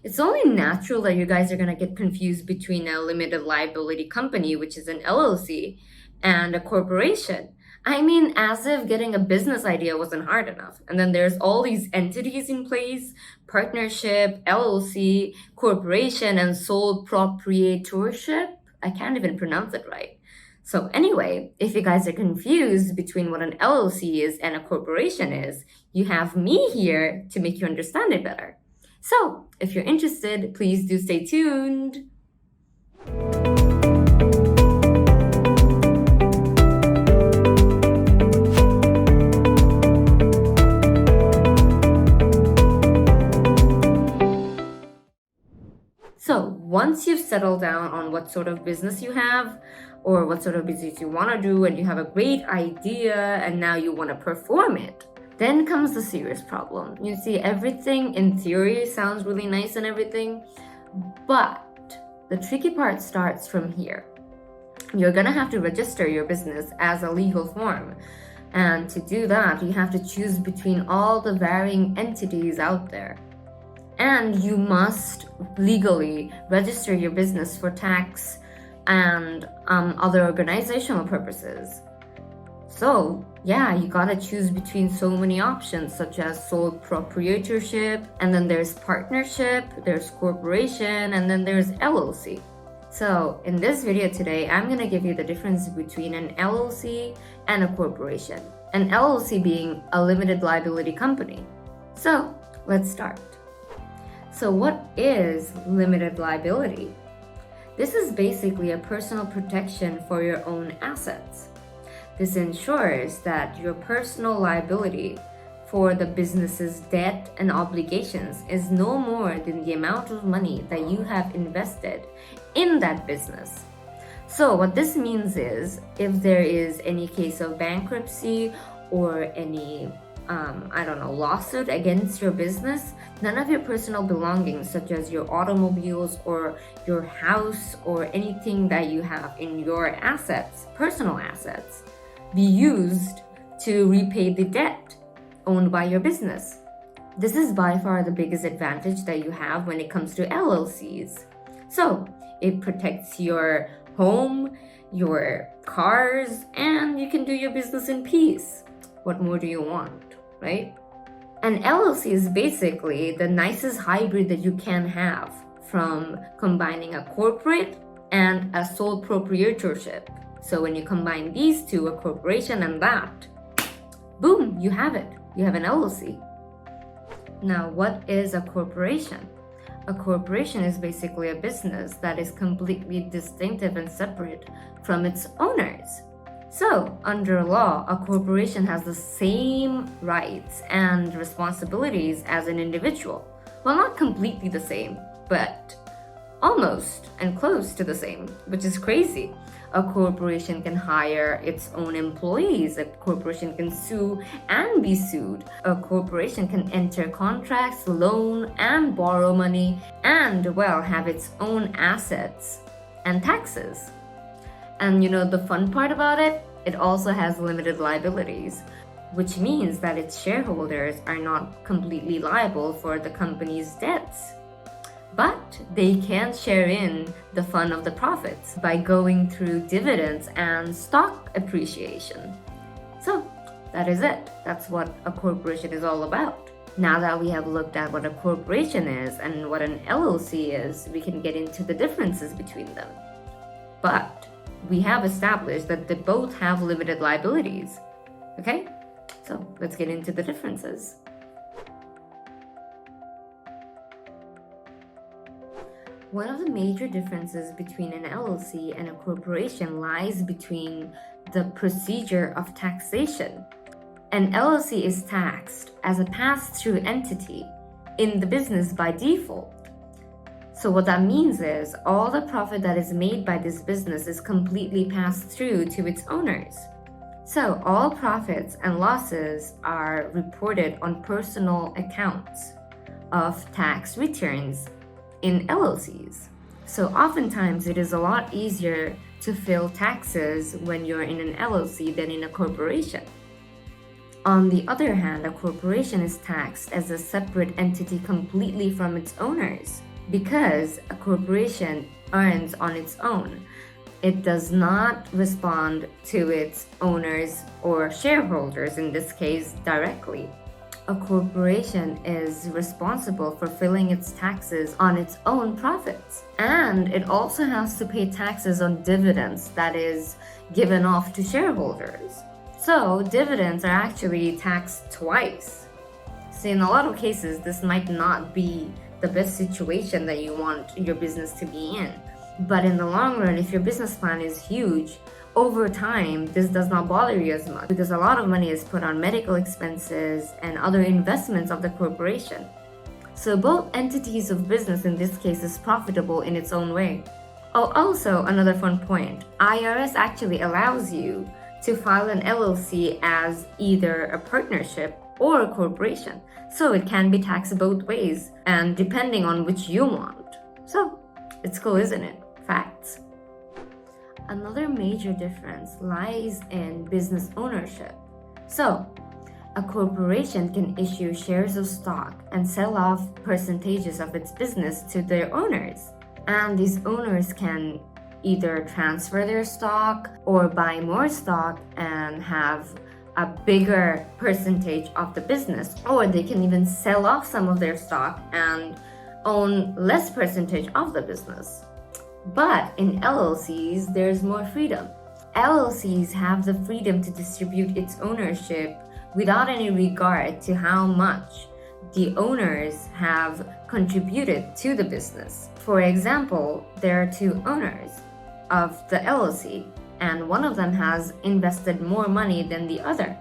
It's only natural that you guys are going to get confused between a limited liability company, which is an LLC, and a corporation. I mean, as if getting a business idea wasn't hard enough. And then there's all these entities in place: partnership, LLC, corporation, and sole proprietorship. I can't even pronounce it right. So, anyway, if you guys are confused between what an LLC is and a corporation is, you have me here to make you understand it better. So, if you're interested, please do stay tuned. So, once you've settled down on what sort of business you have or what sort of business you want to do, and you have a great idea and now you want to perform it, then comes the serious problem. You see, everything in theory sounds really nice and everything, but the tricky part starts from here. You're gonna have to register your business as a legal form. And to do that, you have to choose between all the varying entities out there. And you must legally register your business for tax and other organizational purposes. So, yeah, you gotta choose between so many options, such as sole proprietorship, and then there's partnership, there's corporation, and then there's LLC. So, in this video today, I'm gonna give you the difference between an LLC and a corporation. An LLC being a limited liability company. So, let's start. So, what is limited liability? This is basically a personal protection for your own assets. This ensures that your personal liability for the business's debt and obligations is no more than the amount of money that you have invested in that business. So what this means is, if there is any case of bankruptcy or any lawsuit against your business, none of your personal belongings, such as your automobiles or your house or anything that you have in your assets, personal assets, be used to repay the debt owned by your business. This is by far the biggest advantage that you have when it comes to LLCs. So it protects your home, your cars, and you can do your business in peace. What more do you want, right? An LLC is basically the nicest hybrid that you can have, from combining a corporate and a sole proprietorship. So when you combine these two, a corporation and that, boom, you have it. You have an LLC. Now, what is a corporation? A corporation is basically a business that is completely distinctive and separate from its owners. So, under law, a corporation has the same rights and responsibilities as an individual. Well, not completely the same, but almost and close to the same, which is crazy. A corporation can hire its own employees. A corporation can sue and be sued. A corporation can enter contracts, loan and borrow money, and, well, have its own assets and taxes. And the fun part about it? It also has limited liabilities, which means that its shareholders are not completely liable for the company's debts. But they can share in the fun of the profits by going through dividends and stock appreciation. So that is it. That's what a corporation is all about. Now that we have looked at what a corporation is and what an LLC is, we can get into the differences between them. But we have established that they both have limited liabilities. Okay? So let's get into the differences. One of the major differences between an LLC and a corporation lies between the procedure of taxation. An LLC is taxed as a pass-through entity in the business by default. So what that means is, all the profit that is made by this business is completely passed through to its owners. So all profits and losses are reported on personal accounts of tax returns in LLCs. So oftentimes it is a lot easier to fill taxes when you're in an LLC than in a corporation. On the other hand, a corporation is taxed as a separate entity completely from its owners. because a corporation earns on its own. It does not respond to its owners or shareholders, in this case, directly. A corporation is responsible for filling its taxes on its own profits. And it also has to pay taxes on dividends that is given off to shareholders. So dividends are actually taxed twice. So in a lot of cases, this might not be the best situation that you want your business to be in. But in the long run, if your business plan is huge, over time, this does not bother you as much because a lot of money is put on medical expenses and other investments of the corporation. So both entities of business in this case is profitable in its own way. Oh, also another fun point, IRS actually allows you to file an LLC as either a partnership or a corporation. So it can be taxed both ways and depending on which you want. So it's cool, isn't it? Facts. Another major difference lies in business ownership. So, a corporation can issue shares of stock and sell off percentages of its business to their owners. And these owners can either transfer their stock or buy more stock and have a bigger percentage of the business, or they can even sell off some of their stock and own less percentage of the business. But in LLCs, there's more freedom. LLCs have the freedom to distribute its ownership without any regard to how much the owners have contributed to the business. For example, there are two owners of the LLC, and one of them has invested more money than the other.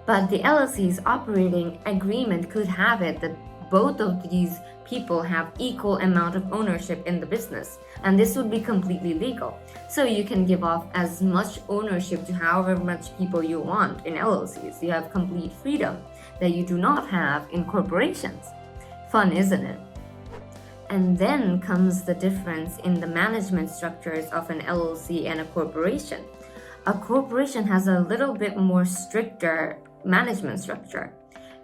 But the LLC's operating agreement could have it that both of these people have equal amount of ownership in the business, and this would be completely legal. So you can give off as much ownership to however much people you want in LLCs. You have complete freedom that you do not have in corporations. Fun, isn't it? And then comes the difference in the management structures of an LLC and a corporation. A corporation has a little bit more stricter management structure.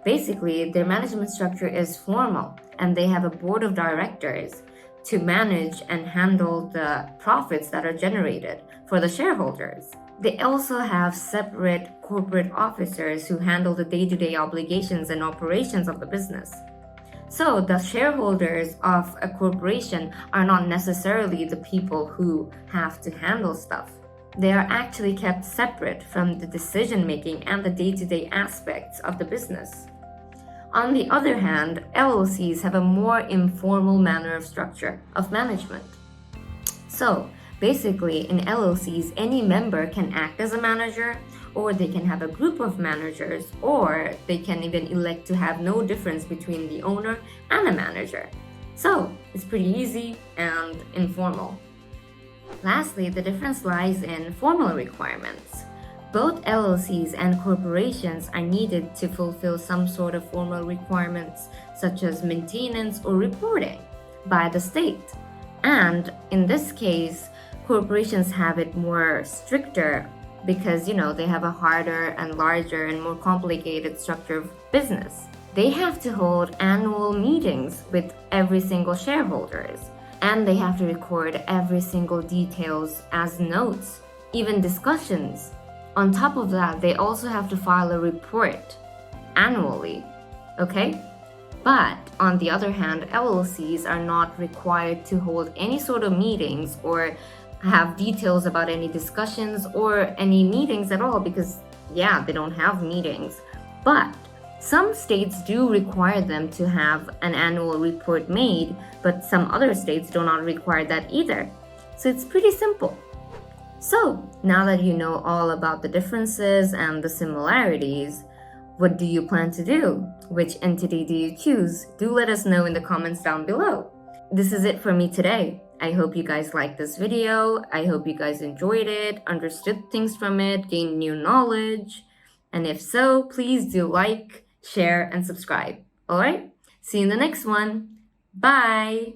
Basically, their management structure is formal, and they have a board of directors to manage and handle the profits that are generated for the shareholders. They also have separate corporate officers who handle the day-to-day obligations and operations of the business. So the shareholders of a corporation are not necessarily the people who have to handle stuff. They are actually kept separate from the decision-making and the day-to-day aspects of the business. On the other hand, LLCs have a more informal manner of structure of management. So basically, in LLCs, any member can act as a manager, or they can have a group of managers, or they can even elect to have no difference between the owner and a manager. So it's pretty easy and informal. Lastly, the difference lies in formal requirements. Both LLCs and corporations are needed to fulfill some sort of formal requirements, such as maintenance or reporting by the state. And in this case, corporations have it more stricter because, they have a harder and larger and more complicated structure of business. They have to hold annual meetings with every single shareholders, and they have to record every single details as notes, even discussions. On top of that, they also have to file a report annually, okay? But on the other hand, LLCs are not required to hold any sort of meetings or have details about any discussions or any meetings at all because, they don't have meetings. But some states do require them to have an annual report made, but some other states do not require that either. So it's pretty simple. So now that you know all about the differences and the similarities, what do you plan to do? Which entity do you choose? Do let us know in the comments down below. This is it for me today. I hope you guys liked this video. I hope you guys enjoyed it, understood things from it, gained new knowledge. And if so, please do like, share, and subscribe. Alright? See you in the next one. Bye!